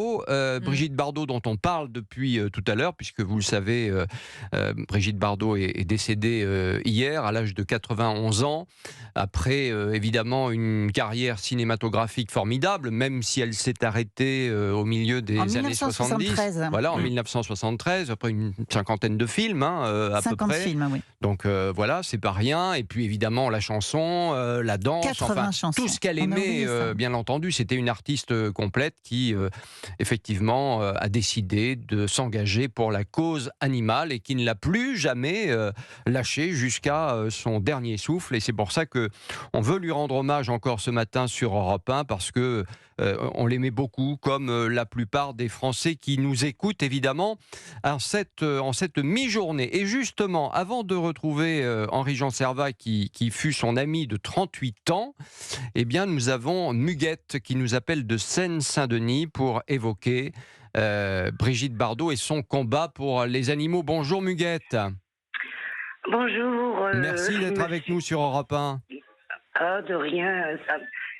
Mmh. Brigitte Bardot, dont on parle depuis tout à l'heure, puisque vous le savez, Brigitte Bardot est décédée hier à l'âge de 91 ans, après évidemment une carrière cinématographique formidable, même si elle s'est arrêtée au milieu En des années 70. 1973, Voilà, en mmh, 1973, après une cinquantaine de films, hein, à peu 50 près. films, oui. Donc voilà, c'est pas rien. Et puis évidemment la chanson, la danse, enfin 80 tout chansons, ce qu'elle on a aimait, oublié ça. bien entendu. C'était une artiste complète qui, effectivement, a décidé de s'engager pour la cause animale et qui ne l'a plus jamais lâché jusqu'à son dernier souffle. Et c'est pour ça que on veut lui rendre hommage encore ce matin sur Europe 1, parce que on l'aimait beaucoup, comme la plupart des Français qui nous écoutent, évidemment, en cette mi-journée. Et justement, avant de retrouver Henri-Jean Servat, qui fut son ami de 38 ans, eh bien, nous avons Muguette qui nous appelle de Seine-Saint-Denis pour évoquer Brigitte Bardot et son combat pour les animaux. Bonjour Muguette. Bonjour, Merci d'être avec monsieur. nous sur Europe 1. Ah, de rien.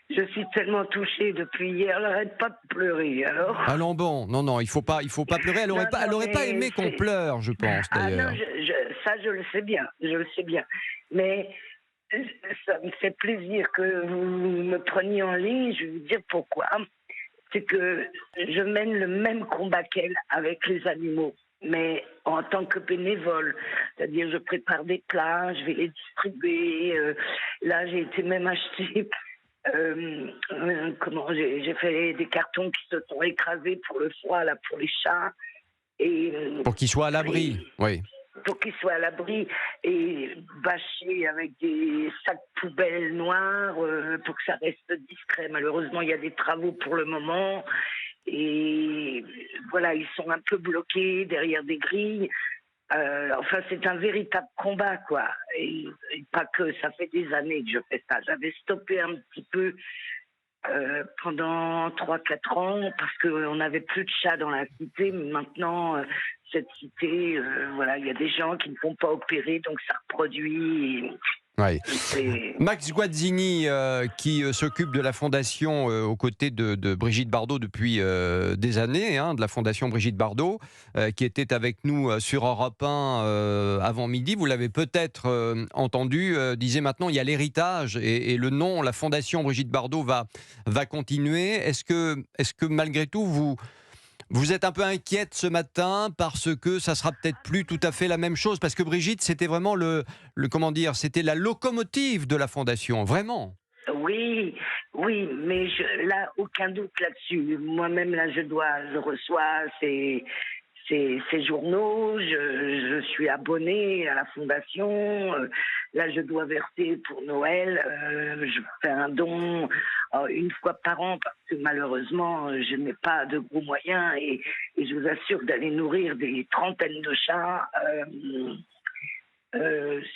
Je suis tellement touchée depuis hier. J'arrête pas de pleurer. Alors. Allons bon, non, non, il faut pas pleurer. Non, Elle non, aurait pas mais aimé qu'on c'est. pleure, je pense Ah non, d'ailleurs. ça je le sais bien. Je le sais bien. Mais euh, ça me fait plaisir que vous me preniez en ligne. Je vais vous dire pourquoi. C'est que je mène le même combat qu'elle avec les animaux, mais en tant que bénévole. C'est-à-dire, je prépare des plats, je vais les distribuer. Là, j'ai été même acheter. J'ai fait des cartons qui se sont écrasés pour le foie, là, pour les chats. Et, Pour qu'il soit à et l'abri, oui. pour qu'ils soient à l'abri et bâchés avec des sacs poubelles noirs pour que ça reste discret. Malheureusement, il y a des travaux pour le moment et voilà, ils sont un peu bloqués derrière des grilles. Enfin, c'est un véritable combat, quoi. Et pas que, ça fait des années que je fais ça. J'avais stoppé un petit peu pendant 3 4 ans parce qu'on n'avait plus de chats dans la cité. Mais maintenant, cette cité, voilà, il y a des gens qui ne font pas opérer, donc ça reproduit. Oui. C'est. Max Guazzini, qui s'occupe de la fondation aux côtés de Brigitte Bardot depuis des années, hein, de la fondation Brigitte Bardot, qui était avec nous sur Europe 1 avant midi. Vous l'avez peut-être entendu, disait maintenant il y a l'héritage et le nom, la fondation Brigitte Bardot va continuer. Est-ce que malgré tout, vous êtes un peu inquiète ce matin parce que ça sera peut-être plus tout à fait la même chose? Parce que Brigitte, c'était vraiment comment dire, c'était la locomotive de la fondation, vraiment. Oui, oui, mais là, aucun doute là-dessus. Moi-même, là, je reçois ces journaux, je suis abonnée à la fondation. Là, je dois verser pour Noël. Je fais un don une fois par an parce que malheureusement, je n'ai pas de gros moyens et je vous assure d'aller nourrir des trentaines de chats.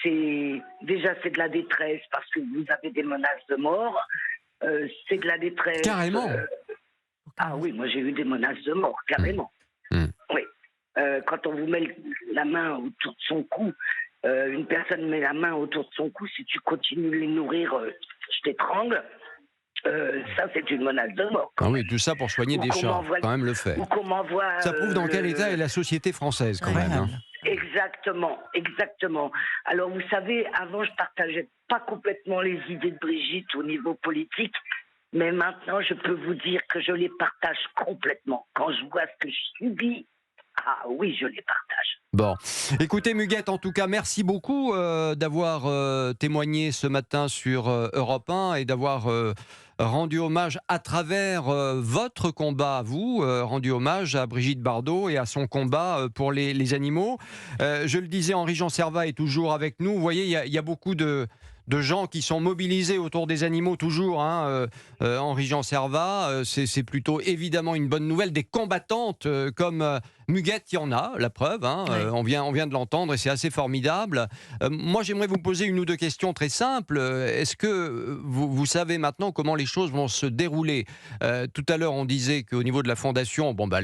C'est de la détresse parce que vous avez des menaces de mort. C'est de la détresse. Carrément. Ah oui, moi j'ai eu des menaces de mort, Mm. carrément. Mm. Oui. Quand on vous met la main autour de son cou, une personne met la main autour de son cou, si tu continues de les nourrir, je t'étrangle. Ça, c'est une menace de mort Ah quand oui, même. tout ça pour soigner Ou des qu'on chats, m'envoie, quand même le fait. ou qu'on m'envoie Ça prouve dans quel état est la société française, quand même, hein. Incroyable. Exactement, exactement. Alors vous savez, avant je partageais pas complètement les idées de Brigitte au niveau politique, mais maintenant je peux vous dire que je les partage complètement. Quand je vois ce que je subis, ah oui, je les partage. Bon, écoutez Muguette, en tout cas, merci beaucoup d'avoir témoigné ce matin sur Europe 1 et d'avoir rendu hommage à travers votre combat à vous, rendu hommage à Brigitte Bardot et à son combat pour les animaux. Je le disais, Henri-Jean Servat est toujours avec nous. Vous voyez, il y a beaucoup de gens qui sont mobilisés autour des animaux toujours, hein, Henri-Jean Servat, c'est plutôt évidemment une bonne nouvelle. Des combattantes comme Muguette, il y en a, la preuve, hein, Ouais. on vient de l'entendre et c'est assez formidable. Moi, j'aimerais vous poser une ou deux questions très simples. Est-ce que vous savez maintenant comment les choses vont se dérouler? Tout à l'heure, on disait qu'au niveau de la fondation, bon, bah,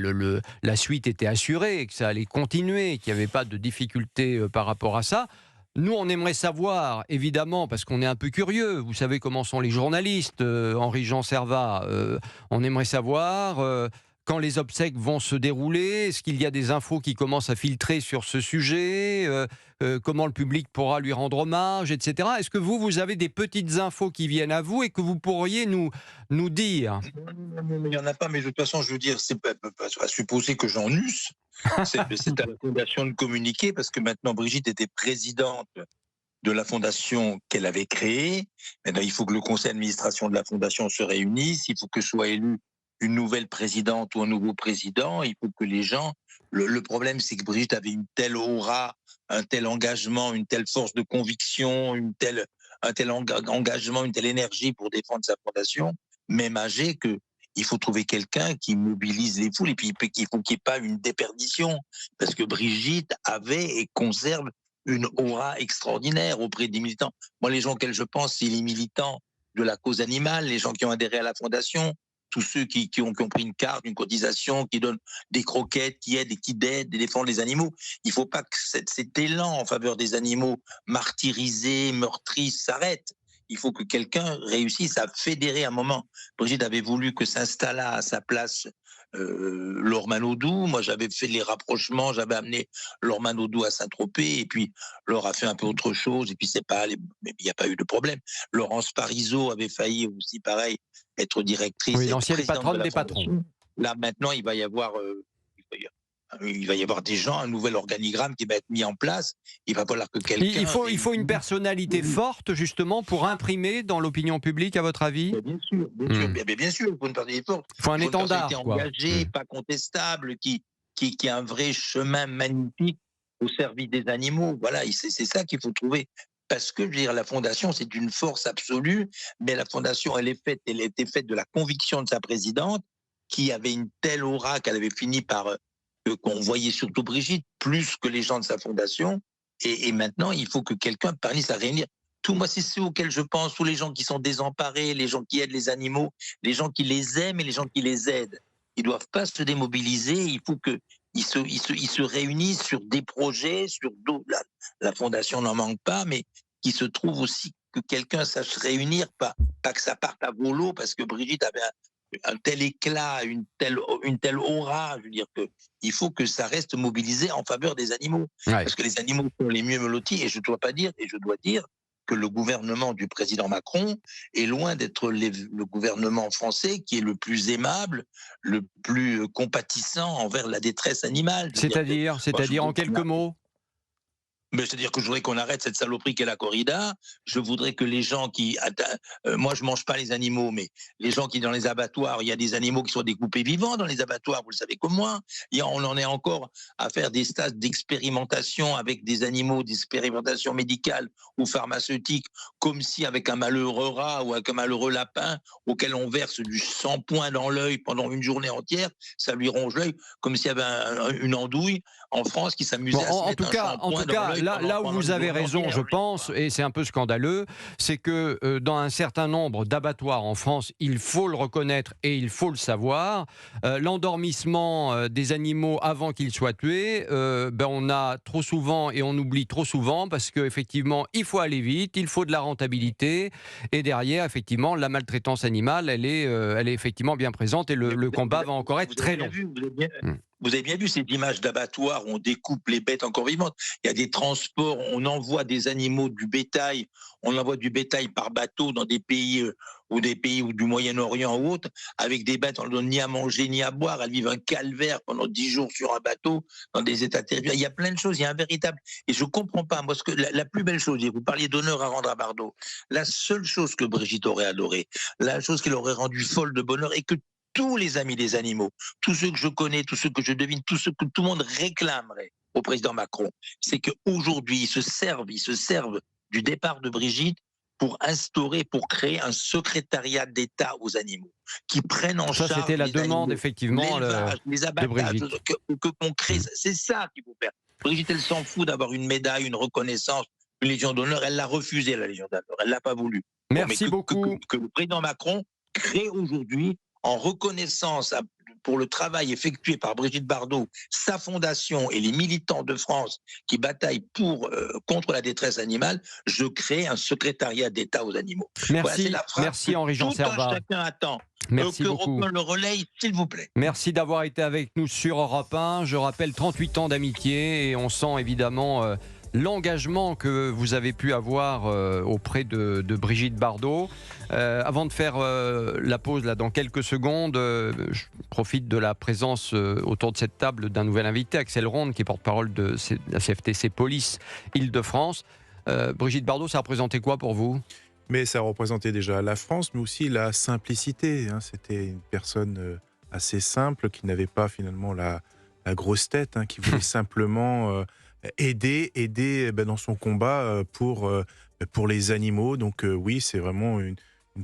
la suite était assurée, que ça allait continuer, qu'il n'y avait pas de difficulté par rapport à ça. Nous, on aimerait savoir, évidemment, parce qu'on est un peu curieux, vous savez comment sont les journalistes, Henri-Jean Servat, on aimerait savoir quand les obsèques vont se dérouler? Est-ce qu'il y a des infos qui commencent à filtrer sur ce sujet? Comment le public pourra lui rendre hommage, etc. Est-ce que vous avez des petites infos qui viennent à vous et que vous pourriez nous dire? Non, il n'y en a pas, mais de toute façon, je veux dire, c'est pas à supposer que j'en eusse. C'est à la Fondation de communiquer, parce que maintenant, Brigitte était présidente de la fondation qu'elle avait créée. Maintenant, il faut que le conseil d'administration de la fondation se réunisse, il faut que soit élue une nouvelle présidente ou un nouveau président, il faut que les gens... Le problème, c'est que Brigitte avait une telle aura, un tel engagement, une telle force de conviction, un tel engagement, une telle énergie pour défendre sa fondation, même âgée, que il faut trouver quelqu'un qui mobilise les foules, et puis il faut qu'il n'y ait pas une déperdition, parce que Brigitte avait et conserve une aura extraordinaire auprès des militants. Moi, les gens auxquels je pense, c'est les militants de la cause animale, les gens qui ont adhéré à la fondation, tous ceux qui ont pris une carte, une cotisation, qui donnent des croquettes, qui aident et qui défendent les animaux. Il ne faut pas que cet élan en faveur des animaux martyrisés, meurtris s'arrête. Il faut que quelqu'un réussisse à fédérer un moment. Brigitte avait voulu que s'installât à sa place Laure Manodou. Moi, j'avais fait les rapprochements, j'avais amené Laure Manodou à Saint-Tropez, et puis Laure a fait un peu autre chose, et puis c'est pas allé, mais il n'y a pas eu de problème. Laurence Parisot avait failli aussi, pareil, être directrice Oui, et être l'ancienne présidente patronne de la des fondation. patrons. Là, maintenant, il va y avoir des gens, un nouvel organigramme qui va être mis en place. Il va falloir que quelqu'un... Il faut une personnalité forte, justement, pour imprimer dans l'opinion publique, à votre avis? Bien sûr, bien sûr, bien sûr, il faut une personnalité forte. Il faut un Il faut une étendard, personnalité quoi. engagée, pas contestable, qui a un vrai chemin magnifique au service des animaux. Voilà, c'est ça qu'il faut trouver. Parce que, je veux dire, la fondation, c'est une force absolue, mais la fondation, elle était faite de la conviction de sa présidente, qui avait une telle aura qu'elle avait fini par, qu'on voyait surtout Brigitte, plus que les gens de sa fondation. Et maintenant, il faut que quelqu'un parvienne à réunir. Moi, c'est ceux auxquels je pense, tous les gens qui sont désemparés, les gens qui aident les animaux, les gens qui les aiment et les gens qui les aident. Ils ne doivent pas se démobiliser, il faut qu'ils se réunissent sur des projets, sur d'autres. La fondation n'en manque pas, mais qu'il se trouve aussi que quelqu'un sache se réunir, pas que ça parte à volo, parce que Brigitte avait un tel éclat, une telle aura. Je veux dire que il faut que ça reste mobilisé en faveur des animaux. Ouais. Parce que les animaux sont les mieux lotis, et je dois dire que le gouvernement du président Macron est loin d'être le gouvernement français qui est le plus aimable, le plus compatissant envers la détresse animale. C'est-à-dire en quelques mots? Mais c'est-à-dire que je voudrais qu'on arrête cette saloperie qu'est la corrida. Je voudrais que les gens qui... moi, je mange pas les animaux, mais les gens qui, dans les abattoirs, il y a des animaux qui sont découpés vivants dans les abattoirs, vous le savez comme moi. On en est encore à faire des stades d'expérimentation avec des animaux, d'expérimentation médicale ou pharmaceutique, comme si avec un malheureux rat ou avec un malheureux lapin auquel on verse du shampoing dans l'œil pendant une journée entière, ça lui ronge l'œil, comme s'il y avait une andouille en France qui s'amusait à se mettre un shampoing dans l'œil. Là où vous avez raison, je pense, et c'est un peu scandaleux, c'est que dans un certain nombre d'abattoirs en France, il faut le reconnaître et il faut le savoir, l'endormissement des animaux avant qu'ils soient tués, on a trop souvent et on oublie trop souvent, parce qu'effectivement, il faut aller vite, il faut de la rentabilité, et derrière, effectivement, la maltraitance animale, elle est effectivement bien présente, et le combat va encore être très long. Vous avez bien vu ces images d'abattoirs où on découpe les bêtes encore vivantes. Il y a des transports, on envoie des animaux, du bétail, on envoie du bétail par bateau dans des pays ou du Moyen-Orient ou autres, avec des bêtes, on ne donne ni à manger ni à boire. Elles vivent un calvaire pendant 10 jours sur un bateau, dans des états terribles. Il y a plein de choses, il y a un véritable... Et je ne comprends pas, moi, la plus belle chose, vous parliez d'honneur à rendre à Bardot, la seule chose que Brigitte aurait adorée, la chose qui l'aurait rendue folle de bonheur, et que tous les amis des animaux, tous ceux que je connais, tous ceux que je devine, tous ceux que tout le monde réclamerait au président Macron, c'est qu'aujourd'hui, ils se servent du départ de Brigitte pour créer un secrétariat d'État aux animaux, qui prennent en charge c'était la demande, animaux, effectivement, les abattages, qu'on crée. Mmh. C'est ça qu'il faut faire. Brigitte, elle s'en fout d'avoir une médaille, une reconnaissance, une Légion d'honneur. Elle l'a refusé, la Légion d'honneur. Elle l'a pas voulu. Merci beaucoup. Que le président Macron crée aujourd'hui, en reconnaissance pour le travail effectué par Brigitte Bardot, sa fondation et les militants de France qui bataillent contre la détresse animale, je crée un secrétariat d'État aux animaux. Merci, voilà, merci Henri-Jean Servat. Chacun attend. Merci beaucoup. Le relaye, s'il vous plaît. Merci d'avoir été avec nous sur Europe 1. Je rappelle 38 ans d'amitié et on sent évidemment l'engagement que vous avez pu avoir auprès de Brigitte Bardot. Avant de faire la pause là, dans quelques secondes, je profite de la présence autour de cette table d'un nouvel invité, Axel Ronde, qui est porte-parole de la CFTC Police Île-de-France. Brigitte Bardot, ça représentait quoi pour vous ? Mais ça représentait déjà la France, mais aussi la simplicité. C'était une personne assez simple, qui n'avait pas finalement la grosse tête, qui voulait simplement aider dans son combat pour les animaux. Donc oui, c'est vraiment une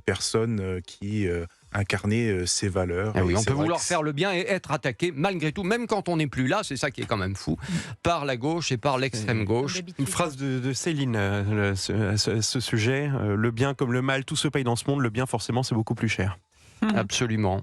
personne qui incarnait ses valeurs. Ah oui, on peut vouloir faire le bien et être attaqué malgré tout, même quand on n'est plus là, c'est ça qui est quand même fou, par la gauche et par l'extrême gauche. Une phrase de Céline à ce sujet, le bien comme le mal, tout se paye dans ce monde, le bien forcément c'est beaucoup plus cher. Absolument.